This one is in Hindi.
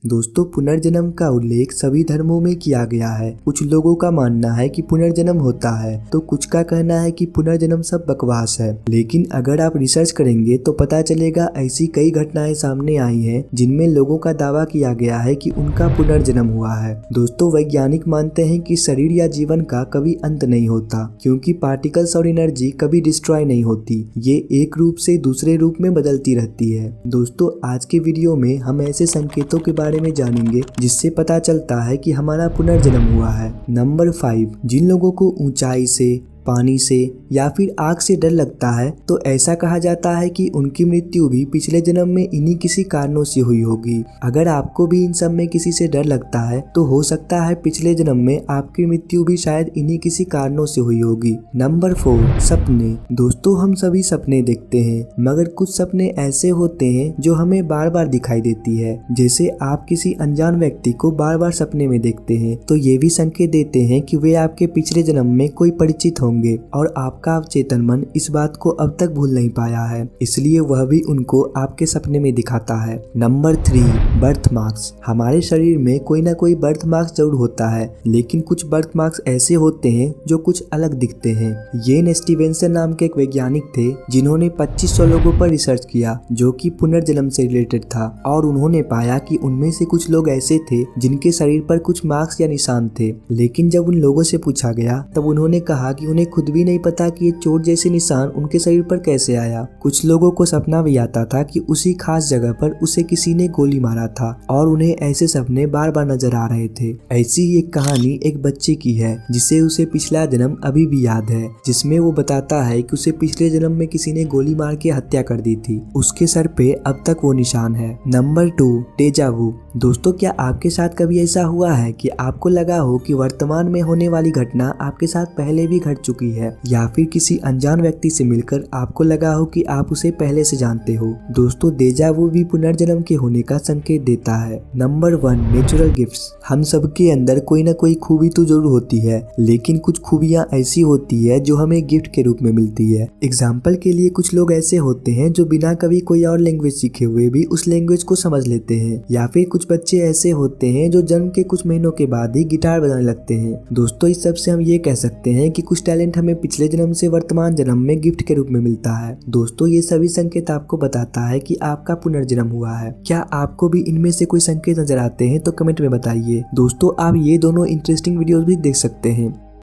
दोस्तों, पुनर्जन्म का उल्लेख सभी धर्मों में किया गया है। कुछ लोगों का मानना है कि पुनर्जन्म होता है तो कुछ का कहना है कि पुनर्जन्म सब बकवास है। लेकिन अगर आप रिसर्च करेंगे तो पता चलेगा ऐसी कई घटनाएं सामने आई हैं जिनमें लोगों का दावा किया गया है कि उनका पुनर्जन्म हुआ है। दोस्तों, वैज्ञानिक मानते हैं कि शरीर या जीवन का कभी अंत नहीं होता, क्योंकि पार्टिकल्स और एनर्जी कभी डिस्ट्रॉय नहीं होती। ये एक रूप से दूसरे रूप में बदलती रहती है। दोस्तों, आज के वीडियो में हम ऐसे संकेतों के बारे में जानेंगे जिससे पता चलता है कि हमारा पुनर्जन्म हुआ है। नंबर 5, जिन लोगों को ऊंचाई से, पानी से या फिर आग से डर लगता है तो ऐसा कहा जाता है कि उनकी मृत्यु भी पिछले जन्म में इन्हीं किसी कारणों से हुई होगी। अगर आपको भी इन सब में किसी से डर लगता है तो हो सकता है पिछले जन्म में आपकी मृत्यु भी शायद इन्हीं किसी कारणों से हुई होगी। नंबर 4, सपने। दोस्तों, हम सभी सपने देखते हैं, मगर कुछ सपने ऐसे होते हैं जो हमें बार बार दिखाई देती है। जैसे आप किसी अनजान व्यक्ति को बार बार सपने में देखते हैं तो ये भी संकेत देते हैं कि वे आपके पिछले जन्म में कोई परिचित होंगे और आपका अवचेतन मन इस बात को अब तक भूल नहीं पाया है, इसलिए वह भी उनको आपके सपने में दिखाता है। Number 3, birth marks. हमारे शरीर में कोई ना कोई बर्थ मार्क्स जरूर होता है, लेकिन कुछ बर्थ मार्क्स ऐसे होते हैं जो कुछ अलग दिखते हैं। येन स्टीवेंसन नाम के एक वैज्ञानिक थे जिन्होंने 2500 लोगों पर रिसर्च किया जो कि पुनर्जन्म से रिलेटेड था, और उन्होंने पाया कि उनमें से कुछ लोग ऐसे थे जिनके शरीर पर कुछ मार्क्स या निशान थे। लेकिन जब उन लोगों से पूछा गया तब उन्होंने कहा कि उन्हें खुद भी नहीं पता कि ये चोट जैसे निशान उनके शरीर पर कैसे आया। कुछ लोगों को सपना भी आता था कि उसी खास जगह पर उसे किसी ने गोली मारा था और उन्हें ऐसे सपने बार बार नजर आ रहे थे। ऐसी ही एक कहानी एक बच्चे की है जिसे उसे पिछला जन्म अभी भी याद है, जिसमें वो बताता है कि उसे पिछले जन्म में किसी ने गोली मार के हत्या कर दी थी। उसके सर पे अब तक वो निशान है। नंबर 2, डेजा वू। दोस्तों, क्या आपके साथ कभी ऐसा हुआ है कि आपको लगा हो कि वर्तमान में होने वाली घटना आपके साथ पहले भी घट चुकी है, या फिर किसी अनजान व्यक्ति से मिलकर आपको लगा हो कि आप उसे पहले से जानते हो? दोस्तों, डेजा वू भी पुनर्जन्म के होने का संकेत देता है। Number 1, natural gifts. हम सबके अंदर कोई ना कोई खूबी तो जरूर होती है, लेकिन कुछ खूबियां ऐसी होती है जो हमें गिफ्ट के रूप में मिलती है। एग्जाम्पल के लिए, कुछ लोग ऐसे होते हैं जो बिना कभी कोई और लैंग्वेज सीखे हुए भी उस लैंग्वेज को समझ लेते हैं, या फिर कुछ बच्चे ऐसे होते हैं जो जन्म के कुछ महीनों के बाद ही गिटार बजाने लगते हैं। दोस्तों, इस सब से हम ये कह सकते हैं कि कुछ टैलेंट हमें पिछले जन्म से वर्तमान जन्म में गिफ्ट के रूप में मिलता है। दोस्तों, ये सभी संकेत आपको बताता है कि आपका पुनर्जन्म हुआ है। क्या आपको भी इनमें से कोई संकेत नजर आते हैं तो कमेंट में बताइए। दोस्तों, आप ये दोनों इंटरेस्टिंग वीडियोस भी देख सकते हैं।